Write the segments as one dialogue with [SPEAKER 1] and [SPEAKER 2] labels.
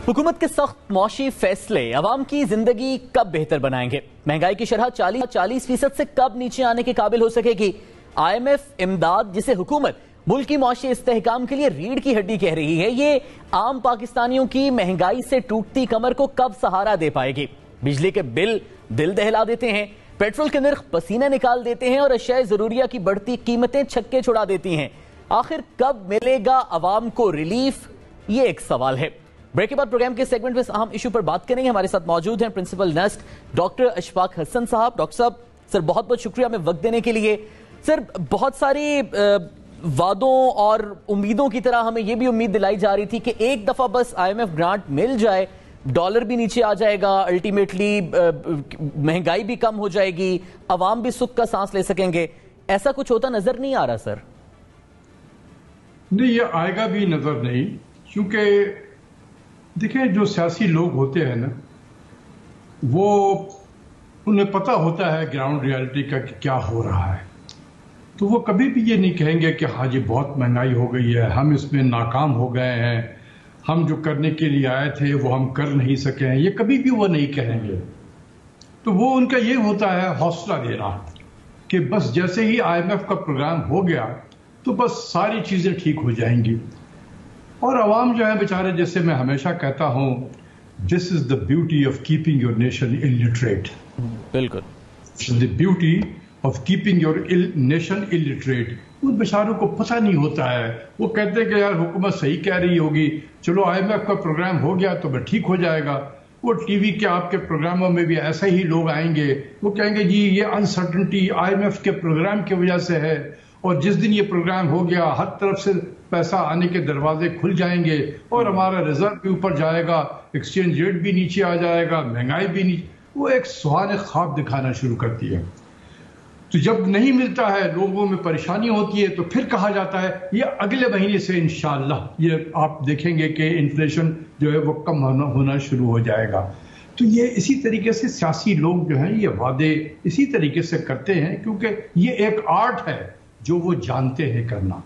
[SPEAKER 1] حکومت کے سخت معاشی فیصلے عوام کی زندگی کب بہتر بنائیں گے؟ مہنگائی کی شرح 40% سے کب نیچے آنے کے قابل ہو سکے گی؟ آئی ایم ایف امداد جسے حکومت ملکی معاشی استحکام کے لیے ریڑھ کی ہڈی کہہ رہی ہے، یہ عام پاکستانیوں کی مہنگائی سے ٹوٹتی کمر کو کب سہارا دے پائے گی؟ بجلی کے بل دل دہلا دیتے ہیں، پیٹرول کے نرخ پسینے نکال دیتے ہیں اور اشیاء ضروریہ کی بڑھتی قیمتیں چھکے چھڑا دیتی ہیں۔ آخر کب ملے گا عوام کو ریلیف؟ یہ ایک سوال ہے۔ بریک کے بعد پروگرام کے سیگمنٹ میں اس اہم ایشو پر بات کریں گے۔ ہمارے ساتھ موجود ہیں پرنسپل نسٹ ڈاکٹر اشفاق حسن صاحب۔ ڈاکٹر صاحب سر بہت بہت شکریہ ہمیں وقت دینے کے لیے۔ سر بہت ساری وعدوں اور امیدوں کی طرح ہمیں یہ بھی امید دلائی جا رہی تھی کہ ایک دفعہ بس آئی ایم ایف گرانٹ مل جائے، ڈالر بھی نیچے آ جائے گا، الٹیمیٹلی مہنگائی بھی کم ہو جائے گی، عوام بھی سکھ کا سانس لے سکیں گے۔ ایسا کچھ ہوتا نظر نہیں آ رہا سر۔
[SPEAKER 2] نہیں، یہ آئے گا بھی نظر نہیں، کیونکہ دیکھیں جو سیاسی لوگ ہوتے ہیں نا، وہ انہیں پتہ ہوتا ہے گراؤنڈ ریالٹی کا کہ کیا ہو رہا ہے، تو وہ کبھی بھی یہ نہیں کہیں گے کہ ہاں جی بہت مہنگائی ہو گئی ہے، ہم اس میں ناکام ہو گئے ہیں، ہم جو کرنے کے لیے آئے تھے وہ ہم کر نہیں سکے ہیں، یہ کبھی بھی وہ نہیں کہیں گے۔ تو وہ ان کا یہ ہوتا ہے حوصلہ دینا کہ بس جیسے ہی آئی ایم ایف کا پروگرام ہو گیا تو بس ساری چیزیں ٹھیک ہو جائیں گی۔ اور عوام جو ہے بیچارے، جیسے میں ہمیشہ کہتا ہوں، this is the beauty of keeping your nation illiterate. بالکل، the beauty of keeping your nation illiterate. ان بیچاروں کو پتہ نہیں ہوتا ہے، وہ کہتے ہیں کہ یار حکومت صحیح کہہ رہی ہوگی، چلو آئی ایم ایف کا پروگرام ہو گیا تو بس ٹھیک ہو جائے گا۔ وہ ٹی وی کے آپ کے پروگراموں میں بھی ایسے ہی لوگ آئیں گے، وہ کہیں گے جی یہ انسرٹنٹی آئی ایم ایف کے پروگرام کی وجہ سے ہے، اور جس دن یہ پروگرام ہو گیا ہر طرف سے پیسہ آنے کے دروازے کھل جائیں گے اور ہمارا ریزرو بھی اوپر جائے گا، ایکسچینج ریٹ بھی نیچے آ جائے گا، مہنگائی بھی نیچے۔ وہ ایک سہانے خواب دکھانا شروع کرتی ہے۔ تو جب نہیں ملتا ہے، لوگوں میں پریشانی ہوتی ہے، تو پھر کہا جاتا ہے یہ اگلے مہینے سے انشاءاللہ یہ آپ دیکھیں گے کہ انفلیشن جو ہے وہ کم ہونا شروع ہو جائے گا۔ تو یہ اسی طریقے سے سیاسی لوگ جو ہیں یہ وعدے اسی طریقے سے کرتے ہیں، کیونکہ یہ ایک آرٹ ہے جو وہ جانتے ہیں کرنا۔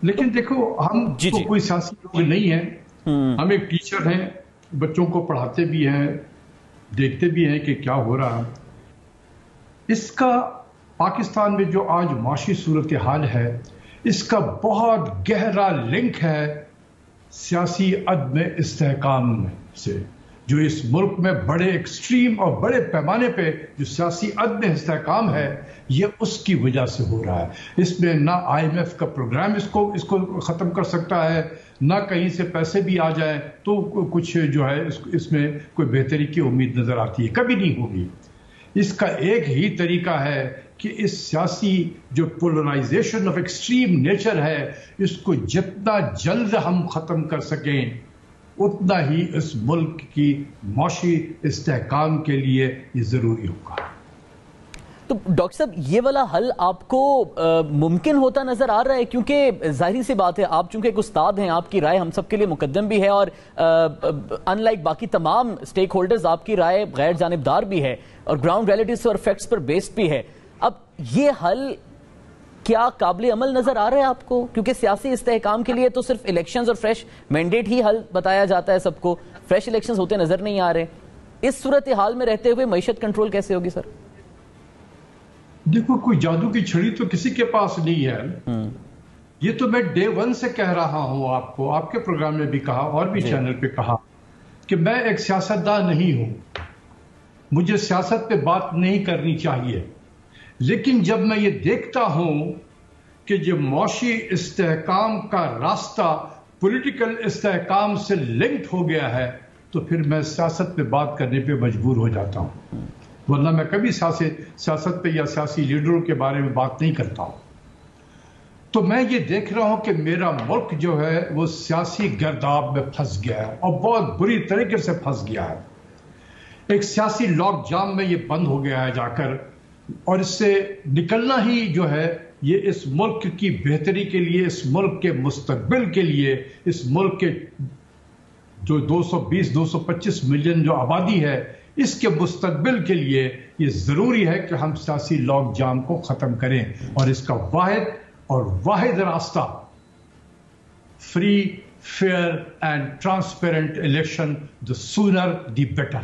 [SPEAKER 2] لیکن دیکھو ہم تو کوئی سیاسی لوگ نہیں ہیں، ہم ایک ٹیچر ہیں، بچوں کو پڑھاتے بھی ہیں، دیکھتے بھی ہیں کہ کیا ہو رہا ہے۔ اس کا پاکستان میں جو آج معاشی صورتحال ہے، اس کا بہت گہرا لنک ہے سیاسی عدم استحکام سے۔ جو اس ملک میں بڑے ایکسٹریم اور بڑے پیمانے پہ جو سیاسی عدم استحکام ہے، یہ اس کی وجہ سے ہو رہا ہے۔ اس میں نہ آئی ایم ایف کا پروگرام اس کو ختم کر سکتا ہے، نہ کہیں سے پیسے بھی آ جائیں تو کچھ جو ہے اس میں کوئی بہتری کی امید نظر آتی ہے، کبھی نہیں ہوگی۔ اس کا ایک ہی طریقہ ہے کہ اس سیاسی جو پولرائزیشن آف ایکسٹریم نیچر ہے، اس کو جتنا جلد ہم ختم کر سکیں اتنا ہی اس ملک کی معاشی استحکام کے لیے یہ ضروری ہوگا۔
[SPEAKER 1] تو ڈاکٹر صاحب یہ والا حل آپ کو ممکن ہوتا نظر آ رہا ہے؟ کیونکہ ظاہری سی بات ہے، آپ چونکہ ایک استاد ہیں، آپ کی رائے ہم سب کے لیے مقدم بھی ہے، اور ان لائک باقی تمام سٹیک ہولڈرز آپ کی رائے غیر جانبدار بھی ہے اور گراؤنڈ ریئلٹیز اور فیکٹس پر بیسڈ بھی ہے۔ اب یہ حل کیا قابل عمل نظر آ رہا ہے آپ کو؟ کیونکہ سیاسی استحکام کے لیے تو صرف الیکشنز اور فریش مینڈیٹ ہی حل بتایا جاتا ہے سب کو، فریش الیکشنز ہوتے نظر نہیں آ رہے۔ اس صورتحال میں رہتے ہوئے معیشت کنٹرول کیسے ہوگی سر؟
[SPEAKER 2] دیکھو کوئی جادو کی چھڑی تو کسی کے پاس نہیں ہے۔ یہ تو میں ڈے ون سے کہہ رہا ہوں آپ کو، آپ کے پروگرام میں بھی کہا اور بھی چینل پہ کہا کہ میں ایک سیاستدان نہیں ہوں، مجھے سیاست پہ بات نہیں کرنی چاہیے، لیکن جب میں یہ دیکھتا ہوں کہ جو معاشی استحکام کا راستہ پولیٹیکل استحکام سے لنکڈ ہو گیا ہے تو پھر میں سیاست پہ بات کرنے پہ مجبور ہو جاتا ہوں، ورنہ میں کبھی سیاست پہ یا سیاسی لیڈروں کے بارے میں بات نہیں کرتا ہوں۔ تو میں یہ دیکھ رہا ہوں کہ میرا ملک جو ہے وہ سیاسی گرداب میں پھنس گیا ہے اور بہت بری طریقے سے پھنس گیا ہے۔ ایک سیاسی لاک جام میں یہ بند ہو گیا ہے جا کر، اور اس سے نکلنا ہی جو ہے یہ اس ملک کی بہتری کے لیے، اس ملک کے مستقبل کے لیے، اس ملک کے جو 225 ملین جو آبادی ہے اس کے مستقبل کے لیے یہ ضروری ہے کہ ہم سیاسی لاک جام کو ختم کریں، اور اس کا واحد راستہ free fair and transparent election, the sooner the better.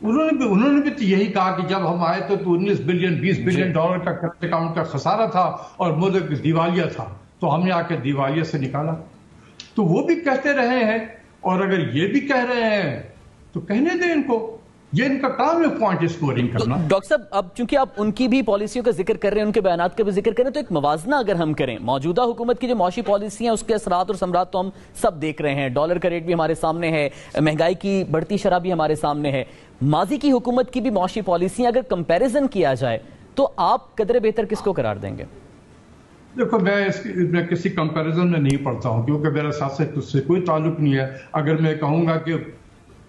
[SPEAKER 2] انہوں نے بھی تو یہی کہا کہ جب ہم آئے تو 19 بلین 20 بلین ڈالر کا کرنٹ اکاؤنٹ کا خسارہ تھا اور ملک دیوالیہ تھا، تو ہم نے آ کے دیوالیہ سے نکالا. تو وہ بھی کہتے رہے ہیں، اور اگر یہ بھی کہہ رہے ہیں تو کہنے دیں ان کو، یہ ان کا کام ہے پوائنٹ اسکورنگ کرنا.
[SPEAKER 1] ڈاکٹر صاحب، اب چونکہ آپ ان کی بھی پالیسیوں کا ذکر کر رہے ہیں، ان کے بیانات کا بھی ذکر کریں، تو ایک موازنہ اگر ہم کریں موجودہ حکومت کی جو معاشی پالیسی ہیں اس کے اثرات اور ثمرات تو ہم سب دیکھ رہے ہیں. ڈالر کا ریٹ بھی ہمارے سامنے ہے، مہنگائی کی بڑھتی شرح بھی ہمارے سامنے ہے. ماضی کی حکومت کی بھی معاشی پالیسیاں اگر کمپیریزن کیا جائے تو آپ قدر بہتر کس کو قرار دیں گے؟
[SPEAKER 2] دیکھو، میں کسی کمپیریزن میں نہیں پڑتا ہوں، کیونکہ میرا ساتھ سے اس سے کوئی تعلق نہیں ہے. اگر میں کہوں گا کہ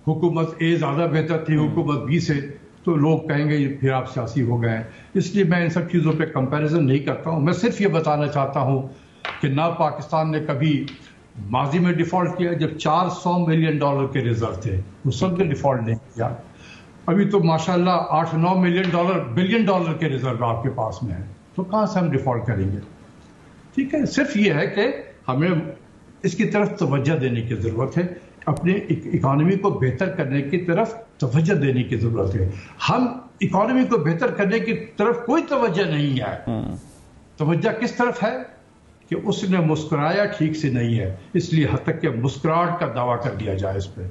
[SPEAKER 2] حکومت اے زیادہ بہتر تھی حکومت بی سے، تو لوگ کہیں گے پھر آپ سیاسی ہو گئے ہیں. اس لیے میں ان سب چیزوں پہ کمپیریزن نہیں کرتا ہوں. میں صرف یہ بتانا چاہتا ہوں کہ نہ پاکستان نے کبھی ماضی میں ڈیفالٹ کیا، جب 400 ملین ڈالر کے ریزرو تھے وہ سب نے ڈیفالٹ نہیں کیا. ابھی تو ماشاءاللہ 8-9 بلین ڈالر کے ریزرو آپ کے پاس میں ہے، تو کہاں سے ہم ڈیفالٹ کریں گے؟ ٹھیک ہے، صرف یہ ہے کہ ہمیں اس کی طرف توجہ دینے کی ضرورت ہے، اپنے اکانومی کو بہتر کرنے کی طرف توجہ دینے کی ضرورت ہے. ہم اکانومی کو بہتر کرنے کی طرف کوئی توجہ نہیں ہے. توجہ کس طرف ہے کہ اس نے مسکرایا ٹھیک سے نہیں ہے، اس لیے حد تک کہ مسکراہٹ کا دعویٰ کر دیا جائے اس پہ.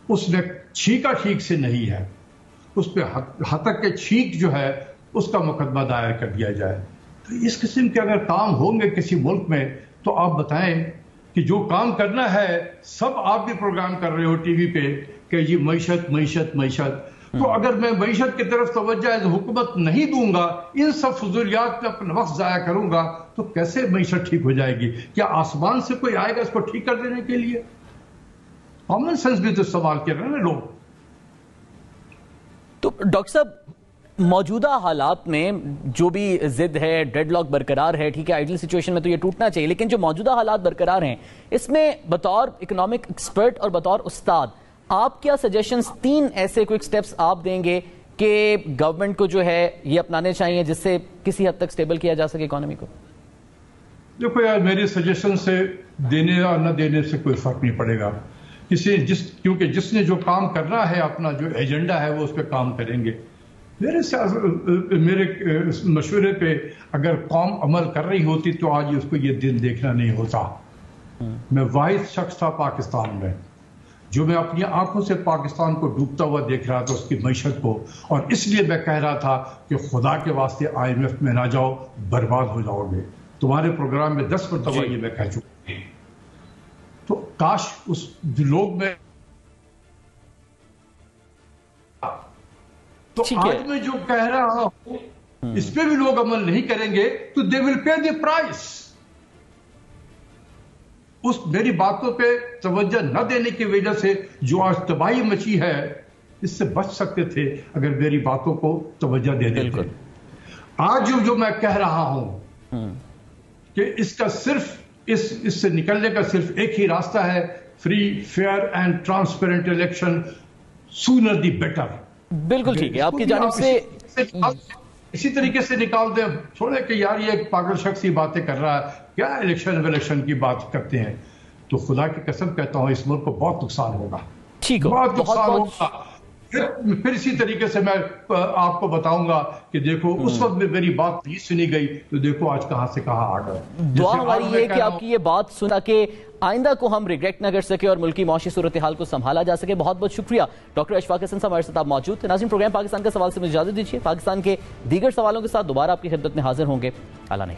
[SPEAKER 2] اس نے چھینکا ٹھیک سے نہیں ہے، اس پہ حد تک کہ چھینک جو ہے اس کا مقدمہ دائر کر دیا جائے. تو اس قسم کے اگر کام ہوں گے کسی ملک میں تو آپ بتائیں کہ جو کام کرنا ہے سب آپ بھی پروگرام کر رہے ہو ٹی وی پہ کہ یہ معیشت معیشت معیشت. تو اگر میں معیشت کی طرف توجہ حکومت نہیں دوں گا، ان سب فضولیات میں اپنا وقت ضائع کروں گا، تو کیسے معیشت ٹھیک ہو جائے گی؟ کیا آسمان سے کوئی آئے گا اس کو ٹھیک کر دینے کے لیے؟ کامن سینس بھی تو استعمال کر رہے ہیں لوگ.
[SPEAKER 1] تو ڈاکٹر صاحب، موجودہ حالات میں جو بھی ضد ہے، ڈیڈ لاک برقرار ہے، ٹھیک ہے، آئیڈل سچویشن میں تو یہ ٹوٹنا چاہیے، لیکن جو موجودہ حالات برقرار ہیں اس میں بطور اکنامک ایکسپرٹ اور بطور استاد آپ کیا سجیشنز 3 ایسے کوئک سٹیپس آپ دیں گے کہ گورنمنٹ کو جو ہے یہ اپنانے چاہیے جس سے کسی حد تک سٹیبل کیا جا سکے اکانومی کو؟
[SPEAKER 2] دیکھو یار، میری سجیشن سے دینے اور نہ دینے سے کوئی فرق نہیں پڑے گا. کیونکہ جس نے جو کام کرنا ہے، اپنا جو ایجنڈا ہے وہ اس پہ کام کریں گے. میرے مشورے پہ اگر قوم عمل کر رہی ہوتی تو آج اس کو یہ دن دیکھنا نہیں ہوتا. میں واحد شخص تھا پاکستان میں جو میں اپنی آنکھوں سے پاکستان کو ڈوبتا ہوا دیکھ رہا تھا، اس کی معیشت کو، اور اس لیے میں کہہ رہا تھا کہ خدا کے واسطے IMF میں نہ جاؤ، برباد ہو جاؤ گے. تمہارے پروگرام میں 10 مرتبہ یہ میں کہہ چکا ہوں. تو کاش اس لوگ میں تو آج میں جو کہہ رہا ہوں اس پہ بھی لوگ عمل نہیں کریں گے تو they will pay the price. اس میری باتوں پہ توجہ نہ دینے کی وجہ سے جو آج تباہی مچی ہے، اس سے بچ سکتے تھے اگر میری باتوں کو توجہ دے دیتے. آج جو میں کہہ رہا ہوں کہ اس کا صرف اس سے نکلنے کا صرف ایک ہی راستہ ہے، free, fair and transparent election, sooner the better. بالکل ٹھیک ہے، آپ کی جانب سے اسی طریقے سے نکال دیں. چھوڑے کہ یار یہ ایک پاگل شخص ہی باتیں کر رہا ہے، کیا الیکشن کی بات کرتے ہیں. تو خدا کی قسم کہتا ہوں اس ملک کو بہت نقصان ہوگا، بہت نقصان ہوگا. پھر اسی طریقے سے میں آپ کو بتاؤں گا کہ دیکھو اس وقت میں میری بات نہیں سنی گئی تو دیکھو آج کہاں سے کہاں آ گئے.
[SPEAKER 1] دعا ہماری یہ کہ آپ کی یہ بات سنا کہ آئندہ کو ہم ریگریٹ نہ کر سکے اور ملکی معاشی صورتحال کو سنبھالا جا سکے. بہت بہت شکریہ ڈاکٹر اشفاق حسن صاحب ہمارے ساتھ آپ موجود تھے. ناظرین، پروگرام پاکستان کا سوال سے مجھے اجازت دیجیے. پاکستان کے دیگر سوالوں کے ساتھ دوبارہ آپ کی خدمت میں حاضر ہوں گے. اللہ نے